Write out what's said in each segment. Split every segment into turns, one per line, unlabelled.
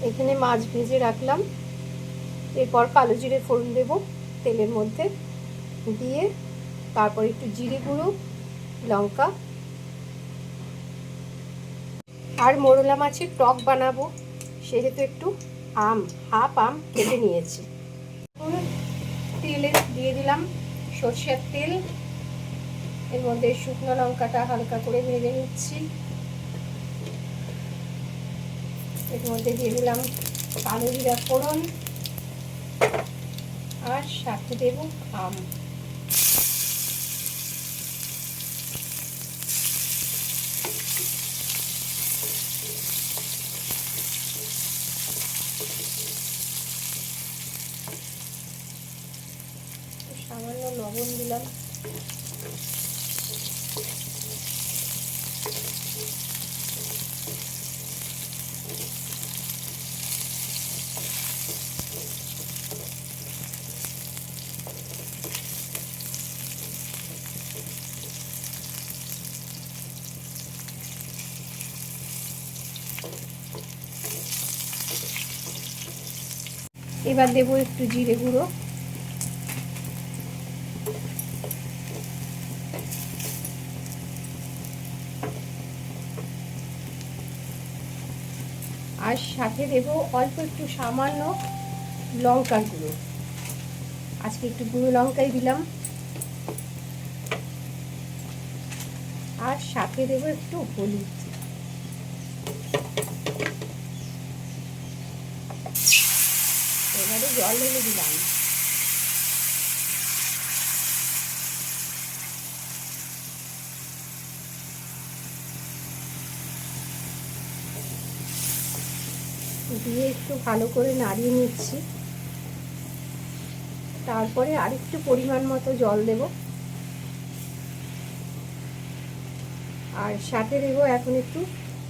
এখানে মাছ ভেজে রাখলাম। এরপর কালো জিরে ফোড়ন দেব তেলের মধ্যে দিয়ে, তারপর একটু জিরে গুঁড়ো, লঙ্কা আর মোরলা মাছের টক বানাবো, সেহেতু একটু হাফ আম কেটে নিয়েছি। তেলে দিয়ে দিলাম সরষের তেল, এর মধ্যে শুকনো লঙ্কাটা হালকা করে ভেজে নিচ্ছি। এর মধ্যে দিয়ে দিলাম কালো জিরা ফোড়ন আর সাথে দেব আম। সামান্য লবণ দিলাম। এবার দেবো একটু জিরে গুঁড়ো, আর সাথে দেব অল্প একটু সামান্য লঙ্কার গুঁড়ো। আজকে একটু গুঁড়ো লঙ্কাই দিলাম। আর সাথে দেব একটু হলুদ। এবারে জল ঢেলে দিলাম। দিয়ে একটু ভালো করে নাড়িয়ে নিচ্ছি। তারপরে আরেকটু পরিমাণ মতো জল দেব, আর সাথে দেবো এখন একটু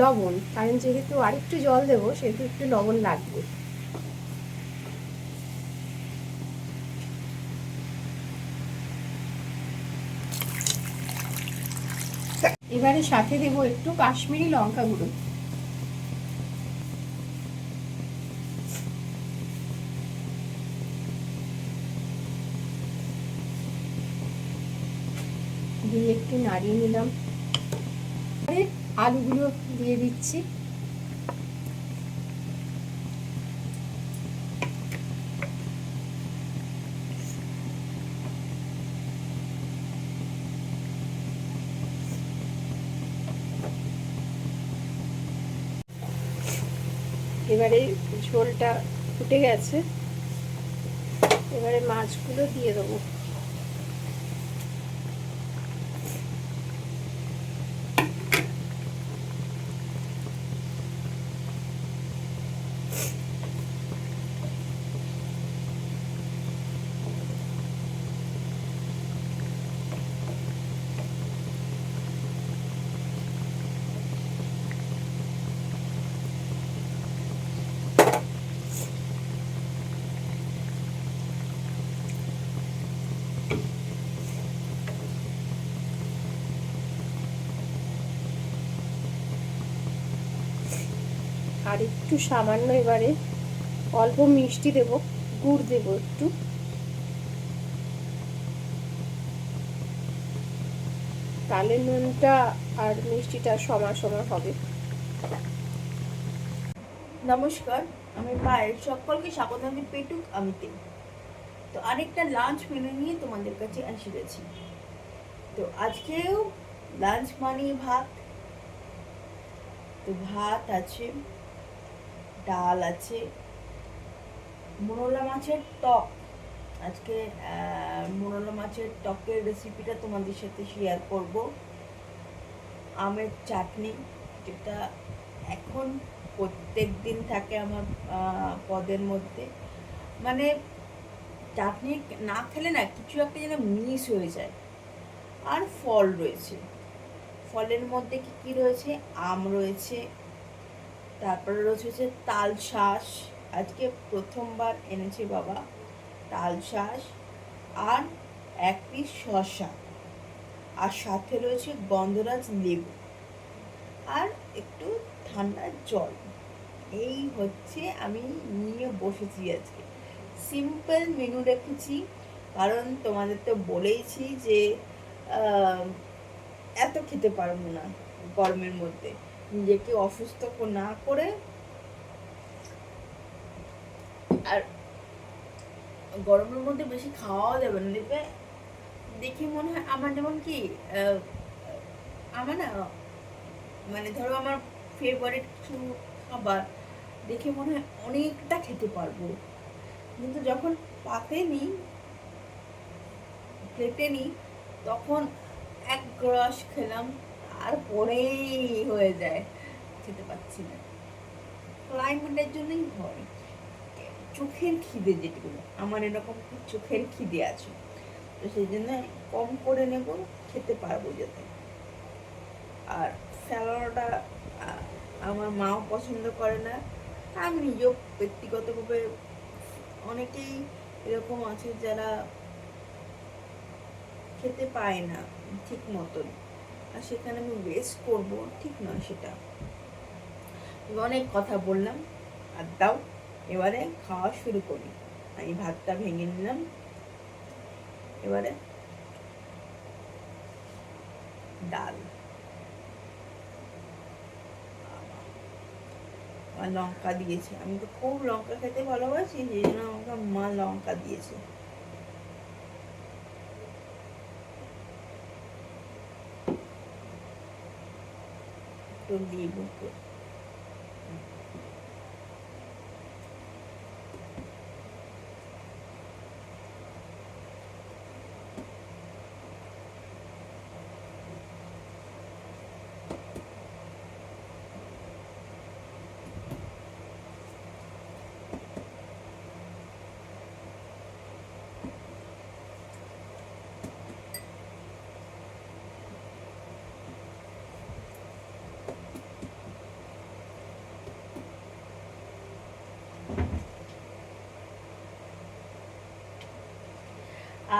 লবণ, কারণ যেহেতু আরেকটু জল দেবো সেহেতু একটু লবণ লাগবে। এবারে সাথে দেবো একটু কাশ্মীরি লঙ্কা গুঁড়ো। দিয়ে একটু নাড়িয়ে নিলাম। আলুগুলো দিয়ে দিচ্ছি। এবারে ঝোলটা ফুটে গেছে, এবারে মাছগুলো দিয়ে দেবো। আর একটু সামান্য এবারে অল্প মিষ্টি দেব, গুড় দেব একটু। তাহলে নুনটা আর মিষ্টিটা সমান সমান হবে।
নমস্কার, আমি পায়েল, সকলকে স্বাগত জানাই পেটুক আমিতে। তো আরেকটা লাঞ্চ মেনু নিয়ে তোমাদের কাছে এসে গেছি। তো আজকেও লাঞ্চ মানে ভাত। তো ভাত আছে, ডাল আছে, মোরলা মাছের টক। আজকে মোরলা মাছের টকের রেসিপিটা তোমাদের সাথে শেয়ার করব। আমের চাটনি, যেটা এখন প্রত্যেক দিন থাকে আমার পদের মধ্যে। মানে চাটনি না খেলে না কিছু একটা যেন মিস হয়ে যায়। আর ফল রয়েছে, ফলের মধ্যে কি কি রয়েছে? আম রয়েছে, তারপরে রয়েছে তাল শাঁস। আজকে প্রথমবার এনেছে বাবা তাল শাঁস, আর এক পিস শসা, আর সাথে রয়েছে গন্ধরাজ লেবু, আর একটু ঠান্ডা জল। এই হচ্ছে আমি নিয়ে বসেছি আজকে। সিম্পল মেনু রেখেছি, কারণ তোমাদের তো বলেইছি যে আহ, এত খেতে পারবো না গরমের মধ্যে, নিজেকে অসুস্থ না করে। আর গরমের মধ্যে বেশি খাওয়াও যাবে না, দেখবে দেখে মনে হয় আমার যেমন কি আমার না, মানে ধরো আমার ফেভারিট কিছু খাবার দেখে মনে হয় অনেকটা খেতে পারবো, কিন্তু যখন পাতে নিই, প্লেটে নিই, তখন এক গ্রাস খেলাম, তারপরেই হয়ে যায়, খেতে পাচ্ছি না। ক্লাইমেটের জন্যই হয়, চোখের খিদে যেটুকু, আমার এরকম চোখের খিদে আছে, তো সেই জন্য কম করে নেব, খেতে পারবো যাতে। আর স্যালাডটা আমার মাও পছন্দ করে না, আমি নিজেও ব্যক্তিগতভাবে, অনেকেই এরকম আছে যারা খেতে পায় না ঠিক মতন, আর সেখানে আমি ওয়েস্ট করব, ঠিক নয় সেটা। অনেক কথা বললাম, আর দাও এবারে খাওয়া শুরু করি। আমি ভাতটা ভেঙে নিলাম, এবারে ডাল আর লঙ্কা দিয়েছে, আমি তো খুব লঙ্কা খেতে ভালোবাসি, সেই জন্য আমাকে মা লঙ্কা দিয়েছে। একটু লেবু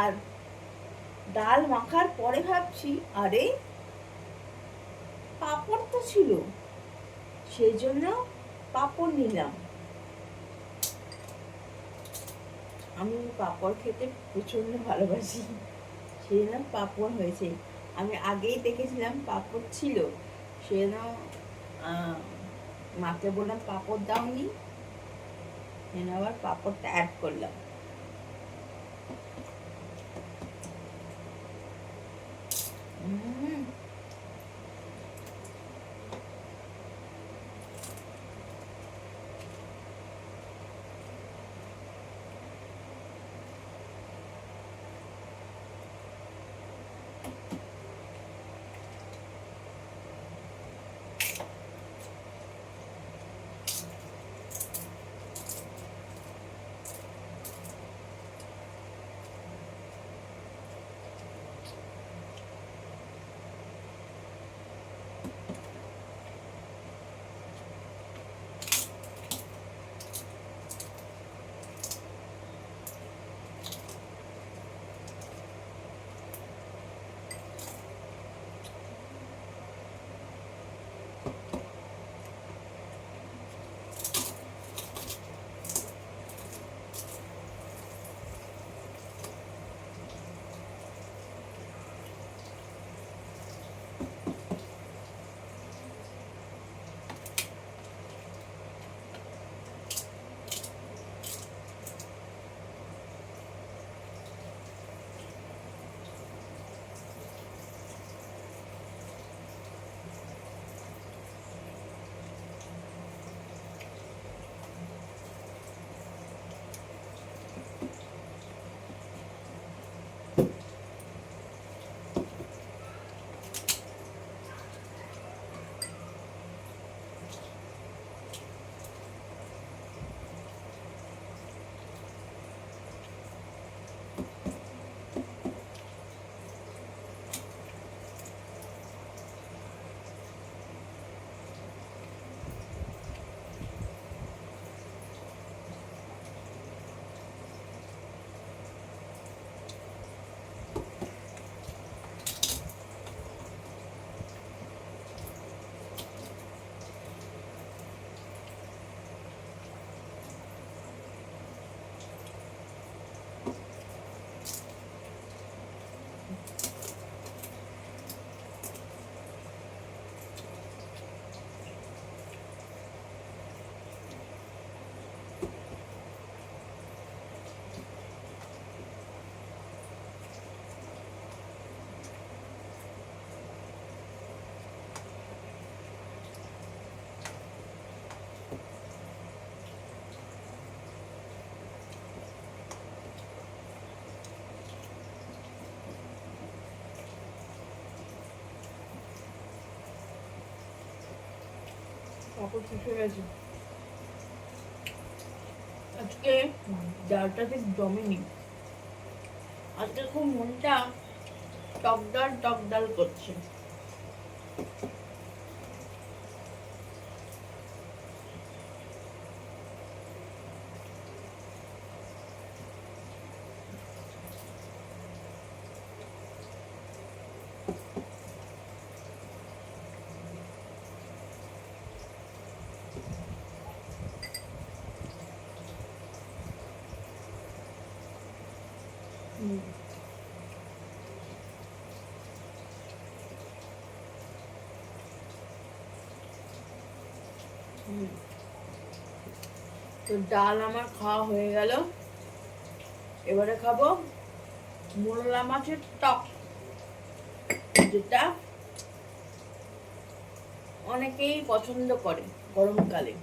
আর ডাল মাখার পরে ভাবছি, আরে পাঁপড় তো ছিল, সেই জন্য পাঁপড় নিলাম। আমি পাঁপড় খেতে প্রচন্ড ভালোবাসি, সেই জন্য পাঁপড় হয়েছে। আমি আগেই দেখেছিলাম পাঁপড় ছিল, সেই জন্য মাকে বললাম পাঁপড় দাওনি, আবার পাঁপড়টা অ্যাড করলাম। পাপড় শেষ হয়ে গেছে। আজকে ডালটা ঠিক জমেনি। আজকে খুব মনটা টক ডাল করছে। তো ডাল আমার খাওয়া হয়ে গেল। এবারে খাবো মোরলা মাছের টক, যেটা অনেকেই পছন্দ করে গরমকালে।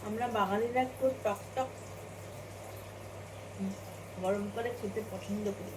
আমরা বাঙালিরা একটু টক টক গরমকালে খেতে পছন্দ করি।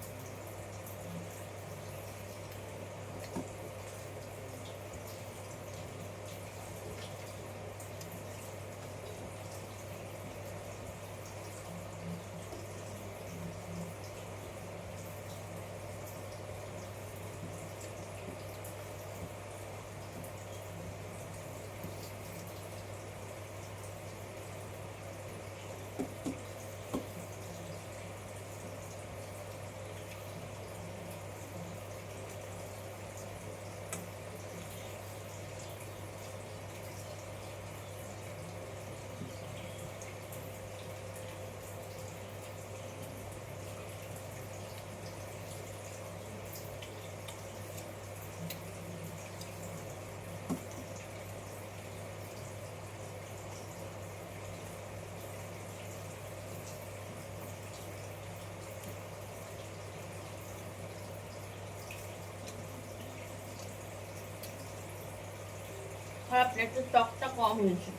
খারাপ না, একটু টকটা কম হয়েছে।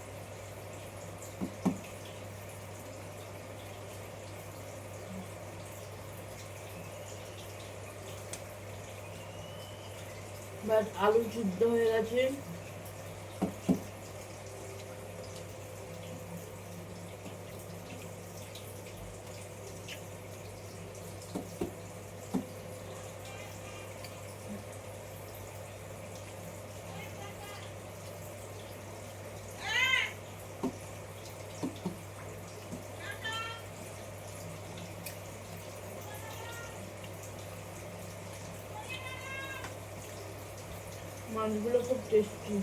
বাস আলু সিদ্ধ হয়ে গেছে। মাছগুলো খুব টেস্টি।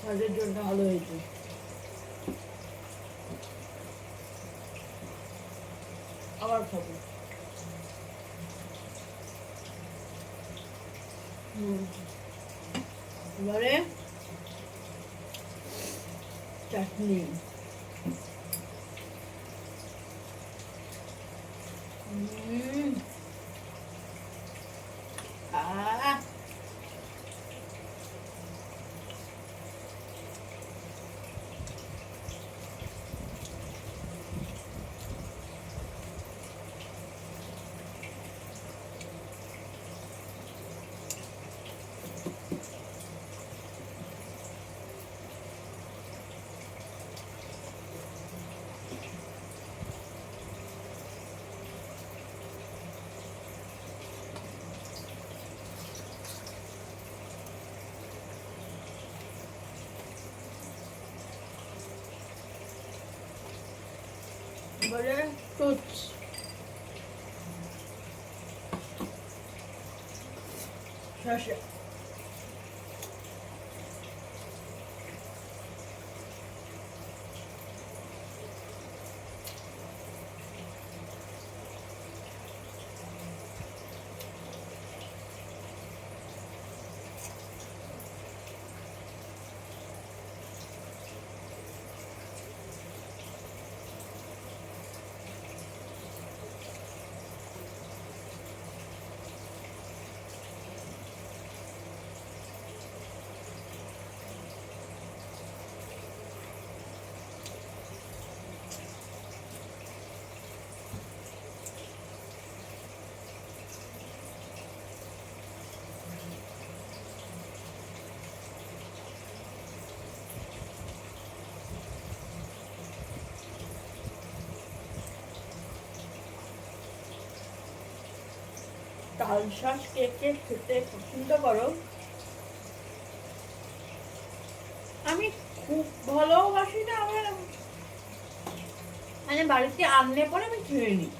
মাছের ঝোলটা ভালো হয়েছে। আবার খাবো। এবারে চাটনি। বলে টুচ। শসা তাল শাঁস কে কে খেতে পছন্দ করো? আমি খুব ভালোবাসি না, আমার মানে বাড়িতে আনলে পরে আমি খেয়ে নিই।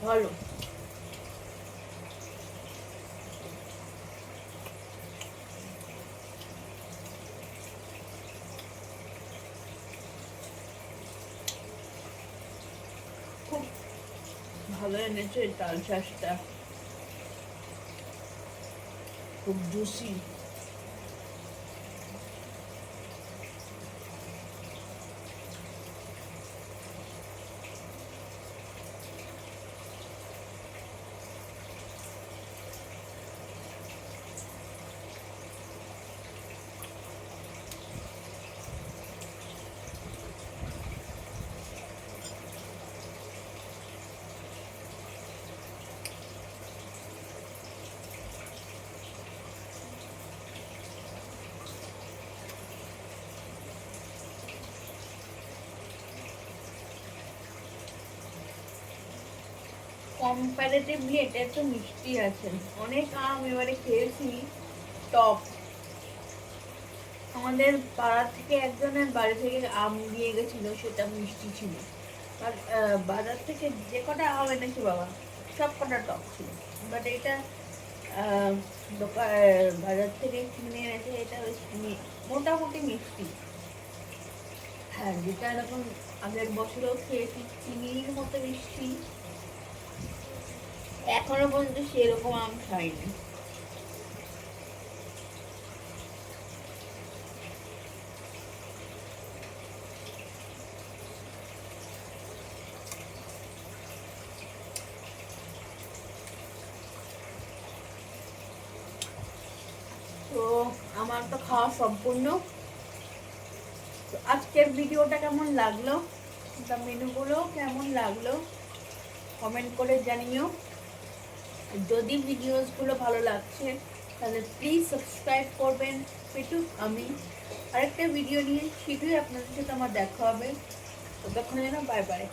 ভালো। খুব ভালো এনেছে এই তাল শাঁসটা, খুব জুসি। কম্পারেটিভলি এটা একটু মিষ্টি আছে। অনেক আম এবারে খেয়েছি টক। আমাদের পাড়া থেকে একজনের বাড়ি থেকে আম দিয়ে গেছিল, সেটা মিষ্টি ছিল। আর বাজার থেকে যে কটা আম এনেছি বাবা, সব কটা টক ছিল। বাট এটা বাজার থেকে কিনে এনেছে, এটা মোটামুটি মিষ্টি। হ্যাঁ, যেটা এরকম আগের বছরেও খেয়েছি চিনির মতো মিষ্টি, এখনো পর্যন্ত সেরকম আম খাইনি। তো আমার তো খাওয়া সম্পূর্ণ। আজকের ভিডিওটা কেমন লাগলো, মেনুগুলো কেমন লাগলো কমেন্ট করে জানিও। যদি ভিডিওসগুলো ভালো লাগছে তাহলে প্লিজ সাবস্ক্রাইব করবেন। পেটু আমি আরেকটা ভিডিও নিয়ে শীঘ্রই আপনাদের সাথে আমার দেখা হবে। ততক্ষণে যেন বাই বাই।